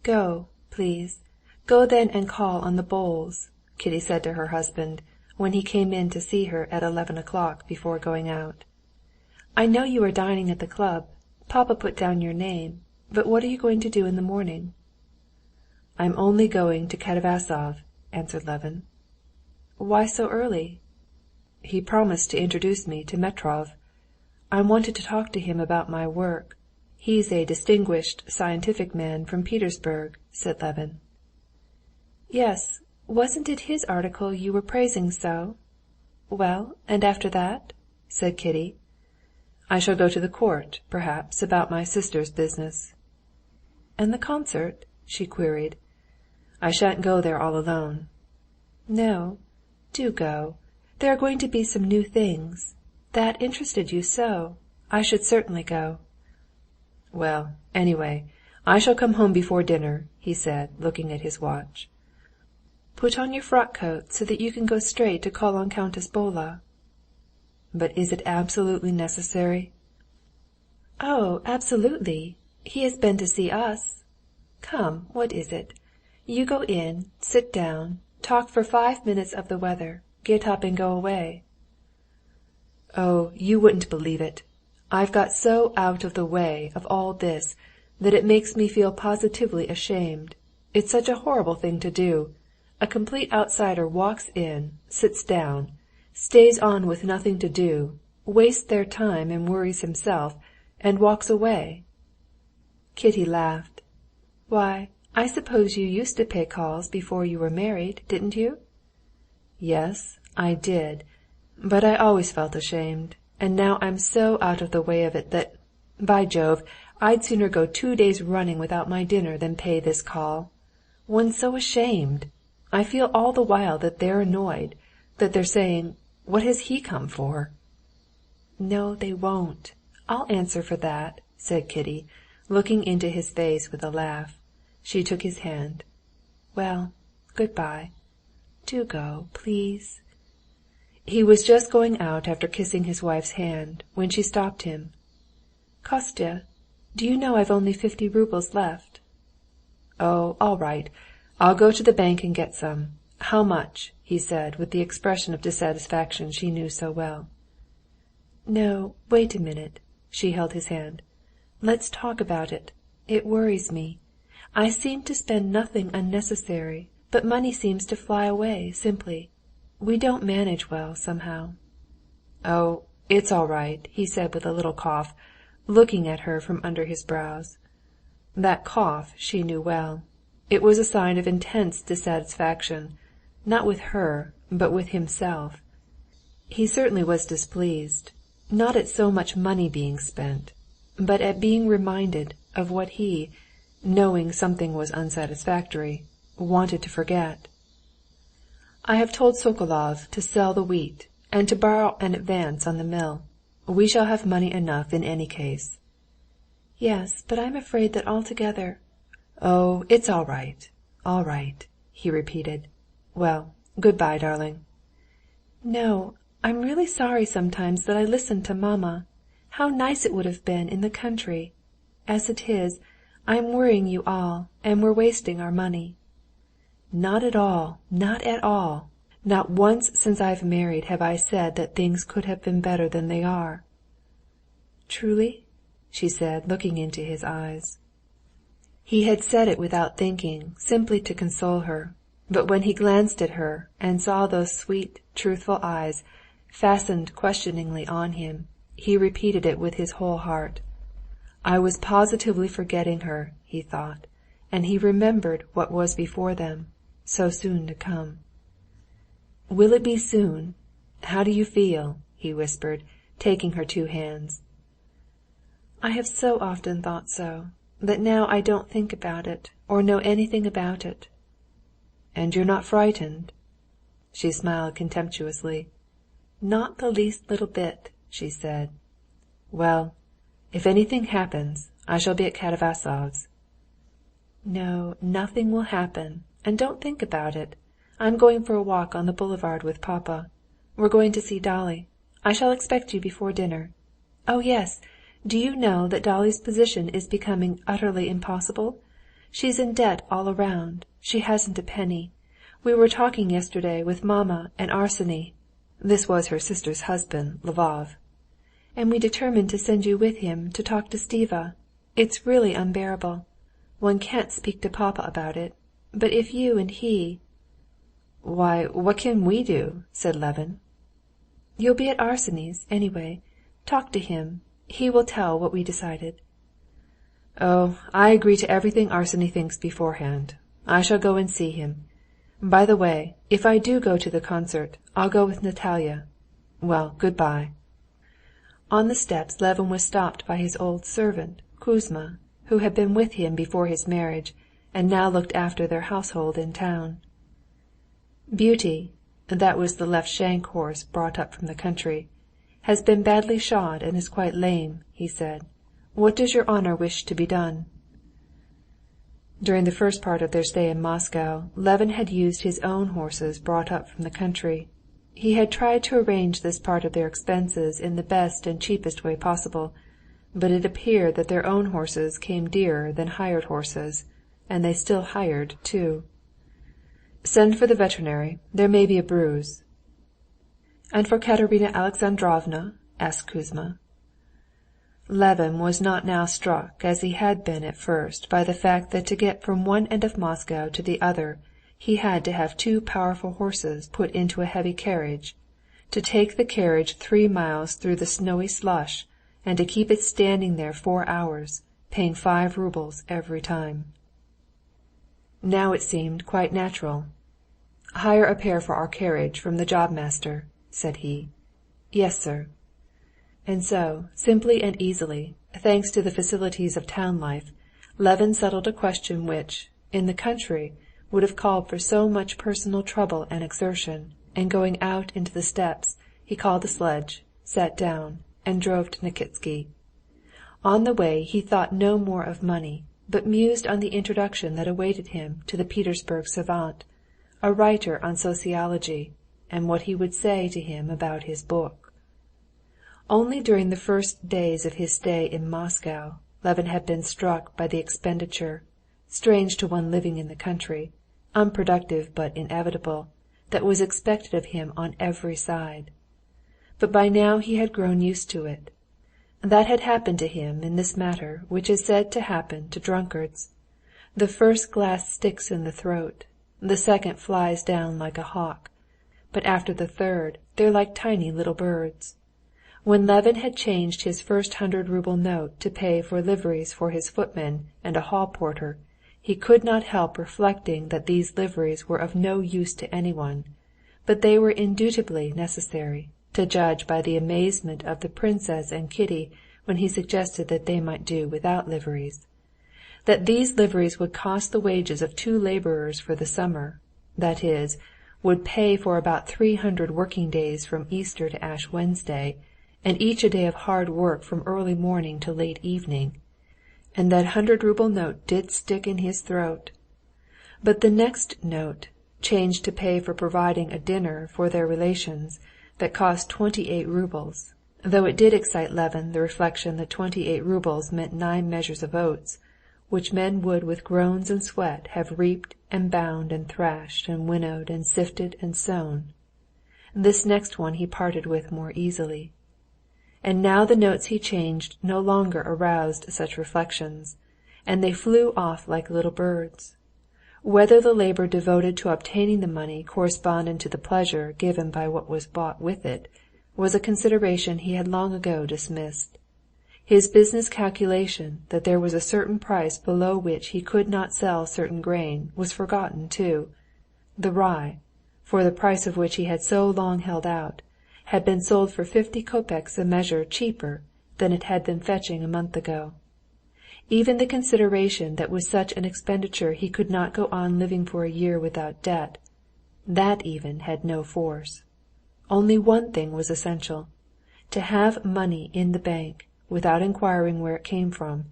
"Go, please. Go then and call on the Bowles," Kitty said to her husband, when he came in to see her at 11 o'clock before going out. "I know you are dining at the club. Papa put down your name. But what are you going to do in the morning?" "I'm only going to Katavasov," answered Levin. "Why so early?" "He promised to introduce me to Metrov. I wanted to talk to him about my work. He's a distinguished scientific man from Petersburg," said Levin. "Yes, wasn't it his article you were praising so? Well, and after that?" said Kitty. "I shall go to the court, perhaps, about my sister's business." "And the concert?" she queried. "I shan't go there all alone." "No, do go. There are going to be some new things. That interested you so. I should certainly go." "Well, anyway, I shall come home before dinner," he said, looking at his watch. "Put on your frock coat so that you can go straight to call on Countess Bola." "But is it absolutely necessary?" "Oh, absolutely. He has been to see us. Come, what is it? You go in, sit down, talk for 5 minutes of the weather, get up and go away." "Oh, you wouldn't believe it. I've got so out of the way of all this that it makes me feel positively ashamed. It's such a horrible thing to do. A complete outsider walks in, sits down, stays on with nothing to do, wastes their time and worries himself, and walks away." Kitty laughed. "Why, I suppose you used to pay calls before you were married, didn't you?" "Yes, I did. But I always felt ashamed, and now I'm so out of the way of it that, by Jove, I'd sooner go 2 days running without my dinner than pay this call. One's so ashamed. I feel all the while that they're annoyed, that they're saying, 'What has he come for?'" "No, they won't. I'll answer for that," said Kitty, looking into his face with a laugh. She took his hand. "Well, good-bye. Do go, please." He was just going out after kissing his wife's hand, when she stopped him. "Kostya, do you know I've only 50 roubles left?" "Oh, all right. I'll go to the bank and get some. How much?" he said, with the expression of dissatisfaction she knew so well. "No, wait a minute." She held his hand. "Let's talk about it. It worries me. I seem to spend nothing unnecessary, but money seems to fly away simply. We don't manage well, somehow." "Oh, it's all right," he said with a little cough, looking at her from under his brows. That cough she knew well. It was a sign of intense dissatisfaction, not with her, but with himself. He certainly was displeased, not at so much money being spent, but at being reminded of what he, knowing something was unsatisfactory, wanted to forget. "I have told Sokolov to sell the wheat, and to borrow an advance on the mill. We shall have money enough in any case." "Yes, but I'm afraid that altogether—" "Oh, it's all right," he repeated. "Well, good-bye, darling." "No, I'm really sorry sometimes that I listened to mamma. How nice it would have been in the country! As it is, I'm worrying you all, and we're wasting our money." "Not at all, not at all. Not once since I've married have I said that things could have been better than they are." "Truly?" she said, looking into his eyes. He had said it without thinking, simply to console her, but when he glanced at her and saw those sweet, truthful eyes fastened questioningly on him, he repeated it with his whole heart. I was positively forgetting her, he thought, and he remembered what was before them, so soon to come. "Will it be soon? How do you feel?" he whispered, taking her 2 hands. "I have so often thought so, that now I don't think about it, or know anything about it." "And you're not frightened?" She smiled contemptuously. "Not the least little bit," she said. "Well, if anything happens, I shall be at Katavasov's." "No, nothing will happen, and don't think about it. I'm going for a walk on the boulevard with papa. We're going to see Dolly. I shall expect you before dinner. Oh yes, do you know that Dolly's position is becoming utterly impossible? She's in debt all around. She hasn't a penny. We were talking yesterday with mamma and Arseny" (this was her sister's husband, Lvov), "and we determined to send you with him to talk to Stiva. It's really unbearable. One can't speak to papa about it. But if you and he—" "Why, what can we do?" said Levin. "You'll be at Arseny's, anyway. Talk to him. He will tell what we decided." "Oh, I agree to everything Arseny thinks beforehand. I shall go and see him. By the way, if I do go to the concert, I'll go with Natalia. Well, good-bye." On the steps Levin was stopped by his old servant, Kouzma, who had been with him before his marriage, and now looked after their household in town. "Beauty" (that was the left shank horse brought up from the country) "has been badly shod and is quite lame," he said. "What does your honor wish to be done?" During the first part of their stay in Moscow, Levin had used his own horses brought up from the country. He had tried to arrange this part of their expenses in the best and cheapest way possible, but it appeared that their own horses came dearer than hired horses, and they still hired too. "Send for the veterinary. There may be a bruise." "And for Katerina Alexandrovna?" asked Kouzma. Levin was not now struck as he had been at first by the fact that to get from one end of Moscow to the other he had to have two powerful horses put into a heavy carriage, to take the carriage 3 miles through the snowy slush, and to keep it standing there 4 hours, paying 5 roubles every time. Now it seemed quite natural. "Hire a pair for our carriage from the job-master," said he. "Yes, sir." And so, simply and easily, thanks to the facilities of town life, Levin settled a question which, in the country, would have called for so much personal trouble and exertion, and going out into the steppes, he called a sledge, sat down, and drove to Nikitsky. On the way he thought no more of money, but mused on the introduction that awaited him to the Petersburg savant, a writer on sociology, and what he would say to him about his book. Only during the first days of his stay in Moscow, Levin had been struck by the expenditure, strange to one living in the country, unproductive but inevitable, that was expected of him on every side. But by now he had grown used to it. That had happened to him in this matter which is said to happen to drunkards. The first glass sticks in the throat, the second flies down like a hawk, but after the third they're like tiny little birds. When Levin had changed his first 100-rouble note to pay for liveries for his footman and a hall porter, he could not help reflecting that these liveries were of no use to anyone, but they were indubitably necessary, to judge by the amazement of the princess and Kitty when he suggested that they might do without liveries. That these liveries would cost the wages of 2 laborers for the summer, that is, would pay for about 300 working days from Easter to Ash Wednesday, and each a day of hard work from early morning to late evening, and that 100-rouble note did stick in his throat. But the next note, changed to pay for providing a dinner for their relations, that cost 28 roubles, though it did excite Levin the reflection that 28 roubles meant 9 measures of oats, which men would with groans and sweat have reaped and bound and thrashed and winnowed and sifted and sown. This next one he parted with more easily. And now the notes he changed no longer aroused such reflections, and they flew off like little birds. Whether the labor devoted to obtaining the money corresponded to the pleasure given by what was bought with it, was a consideration he had long ago dismissed. His business calculation that there was a certain price below which he could not sell certain grain was forgotten too. The rye, for the price of which he had so long held out, had been sold for 50 kopecks a measure cheaper than it had been fetching a month ago. Even the consideration that with such an expenditure he could not go on living for a year without debt, that even had no force. Only one thing was essential: to have money in the bank, without inquiring where it came from,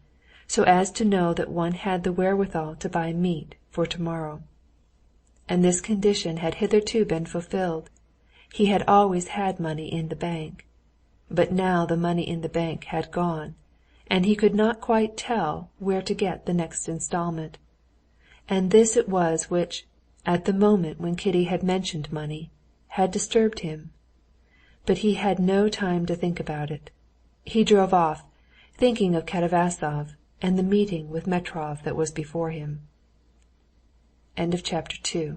so as to know that one had the wherewithal to buy meat for tomorrow. And this condition had hitherto been fulfilled. He had always had money in the bank. But now the money in the bank had gone, and he could not quite tell where to get the next installment. and this it was which, at the moment when Kitty had mentioned money, had disturbed him. But he had no time to think about it. He drove off, thinking of Katavasov and the meeting with Metrov that was before him. Chapter 3